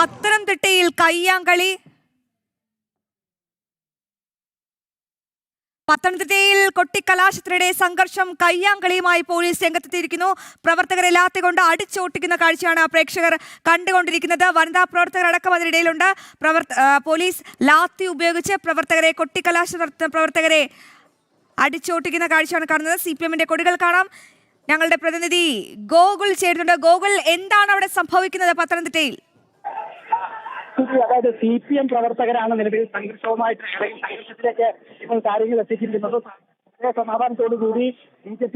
പത്തനംതിട്ടയിൽ കയ്യാങ്കളി. പത്തനംതിട്ടയിൽ കൊട്ടിക്കലാശത്തിനിടെ സംഘർഷം. കയ്യാങ്കളിയുമായി പോലീസ് രംഗത്തെത്തിയിരിക്കുന്നു. പ്രവർത്തകരെ ലാത്തികൊണ്ട് അടിച്ചോട്ടിക്കുന്ന കാഴ്ചയാണ് പ്രേക്ഷകർ കണ്ടുകൊണ്ടിരിക്കുന്നത്. വനിതാ പ്രവർത്തകർ അടക്കം അതിനിടയിലുണ്ട്. പോലീസ് ലാത്തി ഉപയോഗിച്ച് കൊട്ടിക്കലാശം നടത്തുന്ന പ്രവർത്തകരെ അടിച്ചോട്ടിക്കുന്ന കാഴ്ചയാണ് കാണുന്നത്. CPM-ന്റെ കൊടികൾ കാണാം. ഞങ്ങളുടെ പ്രതിനിധി ഗോകുൽ ചേരുന്നുണ്ട്. ഗോകുൽ, എന്താണ് അവിടെ സംഭവിക്കുന്നത് പത്തനംതിട്ടയിൽ? അതായത് CPM പ്രവർത്തകരാണ് നിലവിൽ സംഘർഷവുമായിട്ട് സംഘർഷത്തിലേക്ക് ഇപ്പോൾ കാര്യങ്ങൾ എത്തിച്ചിരിക്കുന്നത്. സമാധാനത്തോടുകൂടി BJP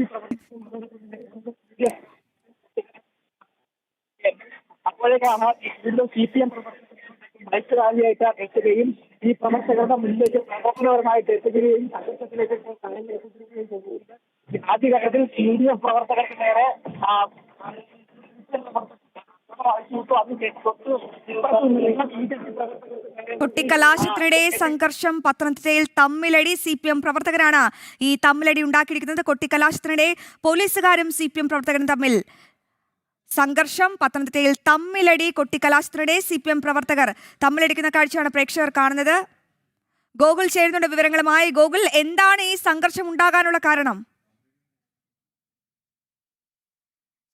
അപ്പോഴേക്കാണ് വീണ്ടും CPM പ്രവർത്തകർ ബൈക്ക് റാലിയായിട്ട് എത്തുകയും ഈ പ്രവർത്തകരുടെ മുന്നിലേക്ക് പ്രകോപനപരമായിട്ട് എത്തുകയും സംഘർഷത്തിലേക്ക് എത്തിക്കുകയും ചെയ്യുന്നത്. ആദ്യഘട്ടത്തിൽ CDF പ്രവർത്തകർക്ക് നേരെ കൊട്ടിക്കലാശത്തിനിടെ സംഘർഷം. പത്തനംതിട്ടയിൽ തമ്മിലടി. CPM പ്രവർത്തകരാണ് ഈ തമ്മിലടി ഉണ്ടാക്കിയിരിക്കുന്നത്. കൊട്ടിക്കലാശത്തിനിടെ പോലീസുകാരും CPM പ്രവർത്തകരും തമ്മിൽ സംഘർഷം. പത്തനംതിട്ടയിൽ തമ്മിലടി. കൊട്ടിക്കലാശത്തിനിടെ CPM പ്രവർത്തകർ തമ്മിലടിക്കുന്ന കാഴ്ചയാണ് പ്രേക്ഷകർ കാണുന്നത്. ഗോകുൽ ചേരുന്നുണ്ട് വിവരങ്ങളുമായി. ഗോകുൽ, എന്താണ് ഈ സംഘർഷം ഉണ്ടാകാനുള്ള കാരണം?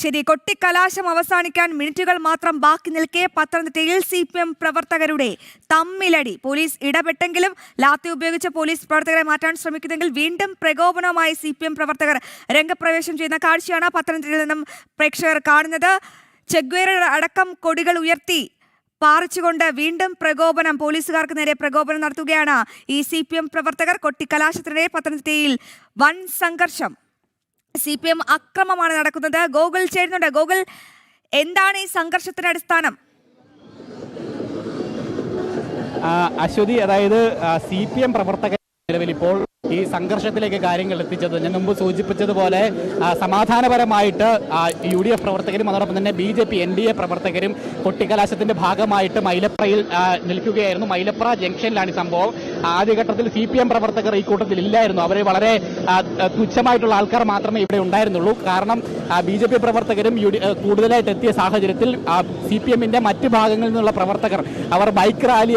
ശരി, കൊട്ടിക്കലാശം അവസാനിക്കാൻ മിനിറ്റുകൾ മാത്രം ബാക്കി നിൽക്കെ പത്തനംതിട്ടയിൽ CPM പ്രവർത്തകരുടെ തമ്മിലടി. പോലീസ് ഇടപെട്ടെങ്കിലും ലാത്തി ഉപയോഗിച്ച് പോലീസ് പ്രവർത്തകരെ മാറ്റാൻ ശ്രമിക്കുന്നെങ്കിൽ വീണ്ടും പ്രകോപനവുമായി CPM പ്രവർത്തകർ രംഗപ്രവേശം ചെയ്യുന്ന കാഴ്ചയാണ് പത്തനംതിട്ടയിൽ നിന്നും പ്രേക്ഷകർ കാണുന്നത്. ചെഗ്വേര അടക്കം കൊടികൾ ഉയർത്തി പാറിച്ചുകൊണ്ട് വീണ്ടും പ്രകോപനം. പോലീസുകാർക്ക് നേരെ പ്രകോപനം നടത്തുകയാണ് ഈ CPM പ്രവർത്തകർ. കൊട്ടിക്കലാശത്തിനിടെ പത്തനംതിട്ടയിൽ വൻ സംഘർഷം. CPM അക്രമമാണ് നടക്കുന്നത്. ഗോകുൽ ചേരുന്നുണ്ട്. ഗോകുൽ, എന്താണ് ഈ സംഘർഷത്തിന്റെ അടിസ്ഥാനം? അശ്വതി, അതായത് CPM പ്രവർത്തകർ നിലവിൽ ഇപ്പോൾ ഈ സംഘർഷത്തിലേക്ക് കാര്യങ്ങൾ എത്തിച്ചത് ഞാൻ മുമ്പ് സൂചിപ്പിച്ചതുപോലെ സമാധാനപരമായിട്ട് UDF പ്രവർത്തകരും അതോടൊപ്പം തന്നെ BJP NDA പ്രവർത്തകരും കൊട്ടിക്കലാശത്തിന്റെ ഭാഗമായിട്ട് മൈലപ്രയിൽ നിൽക്കുകയായിരുന്നു. മൈലപ്ര ജംഗ്ഷനിലാണ് ഈ സംഭവം. ആദ്യഘട്ടത്തിൽ CPM പ്രവർത്തകർ ഈ കൂട്ടത്തിൽ ഇല്ലായിരുന്നു. അവരെ വളരെ തുച്ഛമായിട്ടുള്ള ആൾക്കാർ മാത്രമേ ഇവിടെ ഉണ്ടായിരുന്നുള്ളൂ. കാരണം BJP പ്രവർത്തകരും കൂടുതലായിട്ട് എത്തിയ സാഹചര്യത്തിൽ CPM-ന്റെ മറ്റ് ഭാഗങ്ങളിൽ നിന്നുള്ള പ്രവർത്തകർ അവർ ബൈക്ക് റാലി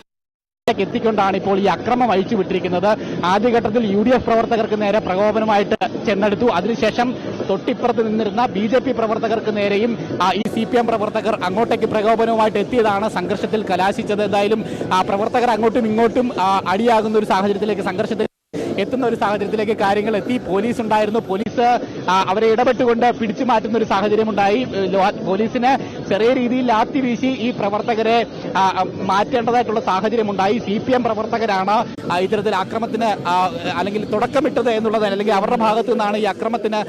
എത്തിക്കൊണ്ടാണ് ഇപ്പോൾ ഈ അക്രമം അഴിച്ചുവിട്ടിരിക്കുന്നത്. ആദ്യഘട്ടത്തിൽ UDF പ്രവർത്തകർക്ക് നേരെ പ്രകോപനമായിട്ട് ചെന്നെടുത്തു. അതിനുശേഷം തൊട്ടിപ്പുറത്ത് നിന്നിരുന്ന BJP പ്രവർത്തകർക്ക് നേരെയും ഈ CPM പ്രവർത്തകർ അങ്ങോട്ടേക്ക് പ്രകോപനവുമായിട്ട് എത്തിയതാണ് സംഘർഷത്തിൽ കലാശിച്ചത്. എന്തായാലും പ്രവർത്തകർ അങ്ങോട്ടും ഇങ്ങോട്ടും അടിയാകുന്ന ഒരു സാഹചര്യത്തിലേക്ക് സംഘർഷത്തിൽ എത്തുന്ന ഒരു സാഹചര്യത്തിലേക്ക് കാര്യങ്ങൾ എത്തി. പോലീസ് ഉണ്ടായിരുന്നു. പോലീസ് അവരെ ഇടപെട്ടുകൊണ്ട് പിടിച്ചു മാറ്റുന്ന ഒരു സാഹചര്യമുണ്ടായി. പോലീസിന് ചെറിയ രീതിയിൽ ലാത്തി വീശി ഈ പ്രവർത്തകരെ മാറ്റേണ്ടതായിട്ടുള്ള സാഹചര്യമുണ്ടായി. CPM പ്രവർത്തകരാണ് ഇത്തരത്തിൽ ആക്രമത്തിന് അല്ലെങ്കിൽ തുടക്കമിട്ടത് എന്നുള്ളതാണ്, അല്ലെങ്കിൽ അവരുടെ ഭാഗത്തു നിന്നാണ് ഈ അക്രമത്തിന്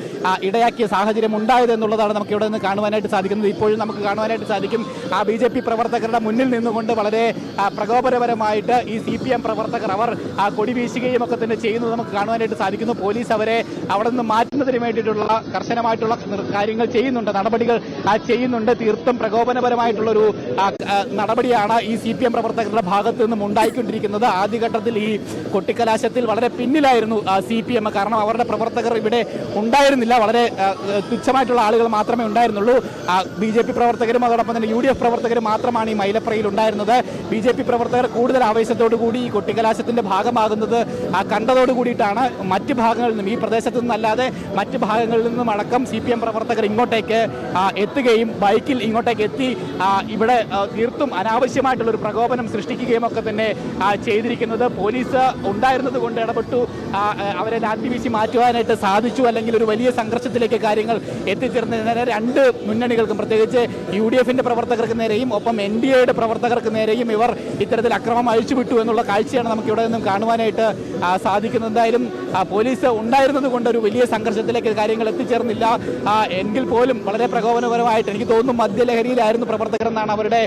ഇടയാക്കിയ സാഹചര്യം ഉണ്ടായത് എന്നുള്ളതാണ് നമുക്ക് ഇവിടെ നിന്ന് കാണുവാനായിട്ട് സാധിക്കുന്നത്. ഇപ്പോഴും നമുക്ക് കാണുവാനായിട്ട് സാധിക്കും BJP പ്രവർത്തകരുടെ മുന്നിൽ നിന്നുകൊണ്ട് വളരെ പ്രകോപനപരമായിട്ട് ഈ CPM പ്രവർത്തകർ അവർ കൊടി വീശുകയും ഒക്കെ തന്നെ ചെയ്യുന്നത് നമുക്ക് കാണുവാനായിട്ട് സാധിക്കുന്നു. പോലീസ് അവരെ അവിടെ നിന്ന് മാറ്റുന്നതിന് വേണ്ടിയിട്ടുള്ള കർശനമായിട്ടുള്ള കാര്യങ്ങൾ ചെയ്യുന്നുണ്ട്, നടപടികൾ ചെയ്യുന്നുണ്ട്. തീർത്തും പ്രകോപനപരമായിട്ടുള്ളൊരു നടപടിയാണ് ഈ CPM പ്രവർത്തകരുടെ ഭാഗത്തു നിന്നും ഉണ്ടായിക്കൊണ്ടിരിക്കുന്നത്. ആദ്യഘട്ടത്തിൽ ഈ കൊട്ടിക്കലാശത്തിൽ വളരെ പിന്നിലായിരുന്നു CPM. കാരണം അവരുടെ പ്രവർത്തകർ ഇവിടെ ഉണ്ടായിരുന്നില്ല. വളരെ തുച്ഛമായിട്ടുള്ള ആളുകൾ മാത്രമേ ഉണ്ടായിരുന്നുള്ളൂ. BJP പ്രവർത്തകരും അതോടൊപ്പം തന്നെ UDF പ്രവർത്തകരും മാത്രമാണ് ഈ മൈലപ്രയിൽ ഉണ്ടായിരുന്നത്. BJP പ്രവർത്തകർ കൂടുതൽ ആവേശത്തോടുകൂടി ഈ കൊട്ടിക്കലാശത്തിന്റെ ഭാഗമാകുന്നത് കണ്ടതോടുകൂടിയിട്ടാണ് മറ്റ് ഭാഗങ്ങളിൽ നിന്നും, ഈ പ്രദേശത്തു നിന്നല്ലാതെ മറ്റ് ഭാഗങ്ങളിൽ നിന്നും അടക്കം CPM പ്രവർത്തകർ ഇങ്ങോട്ടേക്ക് എത്തുകയും ബൈക്കിൽ ഇങ്ങോട്ടേക്ക് എത്തി ഇവിടെ തീർത്തും അനാവശ്യമായിട്ടുള്ളൊരു പ്രകോപനം സൃഷ്ടിക്കുകയും ഒക്കെ തന്നെ ചെയ്തിരിക്കുന്നത്. പോലീസ് ഉണ്ടായിരുന്നത് കൊണ്ട് ഇടപെട്ടു, അവരെ ലാത്തി വീശി മാറ്റുവാനായിട്ട് സാധിച്ചു. അല്ലെങ്കിൽ ഒരു വലിയ സംഘർഷത്തിലേക്ക് കാര്യങ്ങൾ എത്തിച്ചേർന്നതിന് രണ്ട് മുന്നണികൾക്കും, പ്രത്യേകിച്ച് UDF-ന്റെ പ്രവർത്തകർക്ക് നേരെയും ഒപ്പം NDA-യുടെ പ്രവർത്തകർക്ക് നേരെയും ഇവർ ഇത്തരത്തിൽ അക്രമം അഴിച്ചുവിട്ടു എന്നുള്ള കാഴ്ചയാണ് നമുക്ക് ഇവിടെ നിന്നും കാണുവാനായിട്ട് സാധിക്കുന്നത്. എന്തായാലും പോലീസ് ഉണ്ടായിരുന്നത് കൊണ്ട് ഒരു വലിയ സംഘർഷത്തിലേക്ക് കാര്യങ്ങൾ എത്തിച്ചേർന്നില്ല. എങ്കിൽ പോലും വളരെ പ്രകോപനപരമായിട്ട് എനിക്ക് തോന്നുന്നു മദ്യലഹരിയിലായിരുന്നു പ്രവർത്തകർ എന്നാണ് അവരുടെ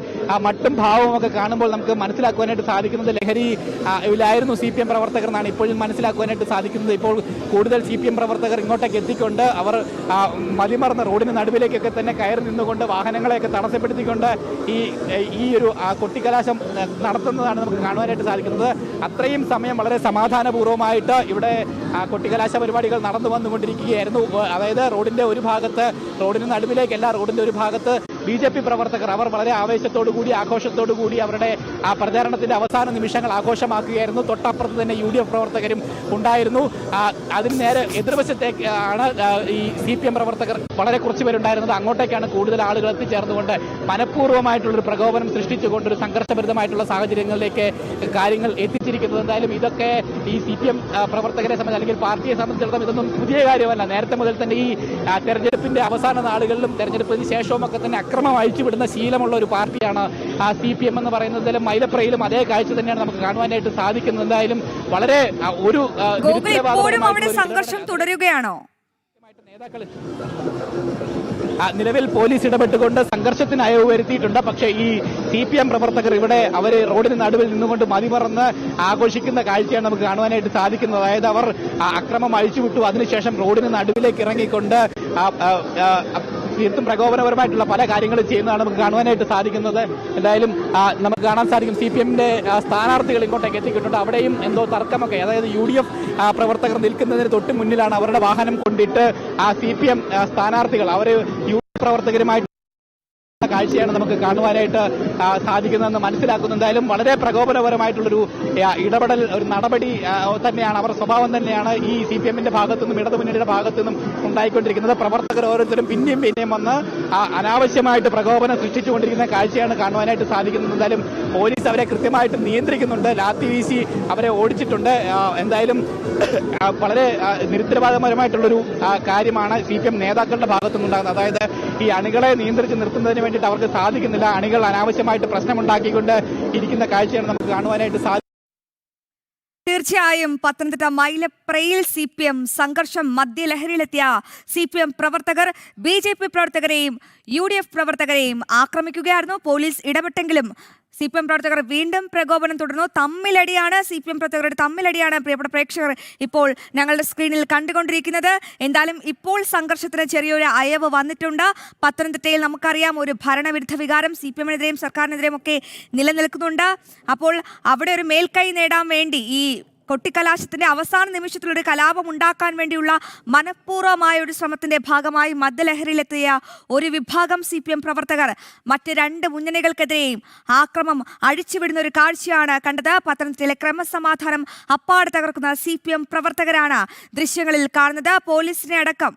മട്ടും ഭാവവും ഒക്കെ കാണുമ്പോൾ നമുക്ക് മനസ്സിലാക്കുവാനായിട്ട് സാധിക്കുന്നത്. ലഹരിയിലായിരുന്നു CPM പ്രവർത്തകർ എന്നാണ് ഇപ്പോഴും മനസ്സിലാക്കുവാനായിട്ട് സാധിക്കുന്നത്. ഇപ്പോൾ കൂടുതൽ CPM പ്രവർത്തകർ ഇങ്ങോട്ടേക്ക് എത്തിക്കൊണ്ട് അവർ മതിമറന്ന റോഡിന് നടുവിലേക്കൊക്കെ തന്നെ കയറി നിന്നുകൊണ്ട് വാഹനങ്ങളെയൊക്കെ തടസ്സപ്പെടുത്തിക്കൊണ്ട് ഈ ഒരു കൊട്ടിക്കലാശം നടത്തുന്നതാണ് നമുക്ക് കാണുവാനായിട്ട് സാധിക്കുന്നത്. അത്രയും സമയം വളരെ സമാധാനപൂർവ്വമായിട്ട് ഇവിടെ കൊട്ടിക്കലാശ പരിപാടികൾ നടന്നു വന്നുകൊണ്ടിരിക്കുകയായിരുന്നു. അതായത് റോഡിന്റെ ഒരു ഭാഗത്ത്, റോഡിന് നടുവിലേക്കല്ല, റോഡിന്റെ ഒരു ഭാഗത്ത് BJP പ്രവർത്തകർ അവർ വളരെ ആവേശത്തോടു കൂടി ആഘോഷത്തോടു കൂടി അവരുടെ ആ പ്രചാരണത്തിന്റെ അവസാന നിമിഷങ്ങൾ ആഘോഷമാക്കുകയായിരുന്നു. തൊട്ടപ്പുറത്ത് തന്നെ UDF പ്രവർത്തകരും ഉണ്ടായിരുന്നു. അതിന് നേരെ എതിർവശത്തേക്ക് ആണ് ഈ CPM പ്രവർത്തകർ വളരെ കുറച്ച് പേരുണ്ടായിരുന്നത്. അങ്ങോട്ടേക്കാണ് കൂടുതൽ ആളുകൾ എത്തിച്ചേർന്നുകൊണ്ട് മനഃപൂർവ്വമായിട്ടുള്ളൊരു പ്രകോപനം സൃഷ്ടിച്ചുകൊണ്ട് ഒരു സംഘർഷഭരിതമായിട്ടുള്ള സാഹചര്യങ്ങളിലേക്ക് കാര്യങ്ങൾ എത്തിച്ചിരിക്കുന്നത്. എന്തായാലും ഇതൊക്കെ ഈ CPM പ്രവർത്തകരെ സംബന്ധിച്ച് അല്ലെങ്കിൽ പാർട്ടിയെ സംബന്ധിച്ചിടത്തോളം ഇതൊന്നും പുതിയ കാര്യമല്ല. നേരത്തെ മുതൽ തന്നെ ഈ തെരഞ്ഞെടുപ്പിന്റെ അവസാന നാളുകളിലും തെരഞ്ഞെടുപ്പിന് ശേഷവും ഒക്കെ തന്നെ അക്രമം അഴിച്ചുവിടുന്ന ശീലമുള്ള ഒരു പാർട്ടിയാണ് CPM എന്ന് പറയുന്നതിലും മൈലപ്രയിലും അതേ കാഴ്ച തന്നെയാണ് നമുക്ക് കാണുവാനായിട്ട് സാധിക്കുന്നത്. എന്തായാലും വളരെ ഒരു ഇപ്പോഴും അവിടെ സംഘർഷം തുടരുകയാണോ? നേതാക്കൾ നിലവിൽ പോലീസ് ഇടപെട്ടുകൊണ്ട് സംഘർഷത്തിന് അയവ് വരുത്തിയിട്ടുണ്ട്. പക്ഷേ ഈ CPM പ്രവർത്തകർ ഇവിടെ അവര് റോഡിന് നടുവിൽ നിന്നുകൊണ്ട് മതിമറന്ന് ആഘോഷിക്കുന്ന കാഴ്ചയാണ് നമുക്ക് കാണുവാനായിട്ട് സാധിക്കുന്നത്. അതായത് അവർ അക്രമം അഴിച്ചുവിട്ടു, അതിനുശേഷം റോഡിന് നടുവിലേക്ക് ഇറങ്ങിക്കൊണ്ട് തീർത്തും പ്രകോപനപരമായിട്ടുള്ള പല കാര്യങ്ങളും ചെയ്യുന്നതാണ് നമുക്ക് കാണുവാനായിട്ട് സാധിക്കുന്നത്. എന്തായാലും നമുക്ക് കാണാൻ സാധിക്കും CPMന്റെ സ്ഥാനാർത്ഥികൾ ഇങ്ങോട്ടേക്ക് എത്തിക്കിട്ടുണ്ട്. അവിടെയും എന്തോ തർക്കമൊക്കെ, അതായത് UDF പ്രവർത്തകർ നിൽക്കുന്നതിന് തൊട്ട് മുന്നിലാണ് അവരുടെ വാഹനം കൊണ്ടിട്ട് CPM സ്ഥാനാർത്ഥികൾ അവർ UDF പ്രവർത്തകരുമായി കാഴ്ചയാണ് നമുക്ക് കാണുവാനായിട്ട് സാധിക്കുന്നതെന്ന് മനസ്സിലാക്കുന്നു. എന്തായാലും വളരെ പ്രകോപനപരമായിട്ടുള്ളൊരു ഇടപെടൽ, ഒരു നടപടി തന്നെയാണ്, അവർ സ്വഭാവം തന്നെയാണ് ഈ CPMന്റെ ഭാഗത്തുനിന്നും ഇടതുമുന്നണിയുടെ ഭാഗത്തുനിന്നും ഉണ്ടായിക്കൊണ്ടിരിക്കുന്നത്. പ്രവർത്തകർ ഓരോരുത്തരും പിന്നെയും വന്ന് അനാവശ്യമായിട്ട് പ്രകോപനം സൃഷ്ടിച്ചുകൊണ്ടിരിക്കുന്ന കാഴ്ചയാണ് കാണുവാനായിട്ട് സാധിക്കുന്നത്. എന്തായാലും പോലീസ് അവരെ കൃത്യമായിട്ട് നിയന്ത്രിക്കുന്നുണ്ട്, ലാത്തി വീശി അവരെ ഓടിച്ചിട്ടുണ്ട്. എന്തായാലും വളരെ നിരുത്തരവാദപരമായിട്ടുള്ളൊരു കാര്യമാണ് CPM നേതാക്കളുടെ ഭാഗത്തുനിന്നുണ്ടാകുന്നത്. അതായത് ഈ അണികളെ നിയന്ത്രിച്ച് നിർത്തുന്നതിന് വേണ്ടിയിട്ട് അവർക്ക് സാധിക്കുന്നില്ല. അണികൾ അനാവശ്യമായിട്ട് പ്രശ്നമുണ്ടാക്കിക്കൊണ്ട് ഇരിക്കുന്ന കാഴ്ചയാണ് നമുക്ക് കാണുവാനായിട്ട് സാധിക്കുന്നത്. തീർച്ചയായും പത്തനംതിട്ട മൈലപ്രയിൽ CPM സംഘർഷം, മദ്യലഹരിയിലെത്തിയ CPM പ്രവർത്തകർ BJP പ്രവർത്തകരെയും UDF പ്രവർത്തകരെയും ആക്രമിക്കുകയായിരുന്നു. പോലീസ് ഇടപെട്ടെങ്കിലും CPM പ്രവർത്തകർ വീണ്ടും പ്രകോപനം തുടർന്നു. തമ്മിലടിയാണ്, CPM പ്രവർത്തകരുടെ തമ്മിലടിയാണ് പ്രിയപ്പെട്ട പ്രേക്ഷകർ ഇപ്പോൾ ഞങ്ങളുടെ സ്ക്രീനിൽ കണ്ടുകൊണ്ടിരിക്കുന്നത്. എന്തായാലും ഇപ്പോൾ സംഘർഷത്തിന് ചെറിയൊരു അയവ് വന്നിട്ടുണ്ട്. പത്തനംതിട്ടയിൽ നമുക്കറിയാം ഒരു ഭരണവിരുദ്ധ വികാരം CPMനെതിരെയും സർക്കാരിനെതിരെയും ഒക്കെ നിലനിൽക്കുന്നുണ്ട്. അപ്പോൾ അവിടെ ഒരു മേൽക്കൈ നേടാൻ വേണ്ടി ഈ കൊട്ടിക്കലാശത്തിന്റെ അവസാന നിമിഷത്തിലൊരു കലാപം ഉണ്ടാക്കാൻ വേണ്ടിയുള്ള മനഃപൂർവ്വമായ ഒരു ശ്രമത്തിന്റെ ഭാഗമായി മദ്യലഹരിയിലെത്തിയ ഒരു വിഭാഗം CPM പ്രവർത്തകർ മറ്റ് രണ്ട് മുന്നണികൾക്കെതിരെയും ആക്രമം അഴിച്ചുവിടുന്ന ഒരു കാഴ്ചയാണ് കണ്ടത്. പത്തനംതിട്ടയിലെ ക്രമസമാധാനം അപ്പാടെ തകർക്കുന്ന CPM പ്രവർത്തകരാണ് ദൃശ്യങ്ങളിൽ കാണുന്നത്. പോലീസിനെ അടക്കം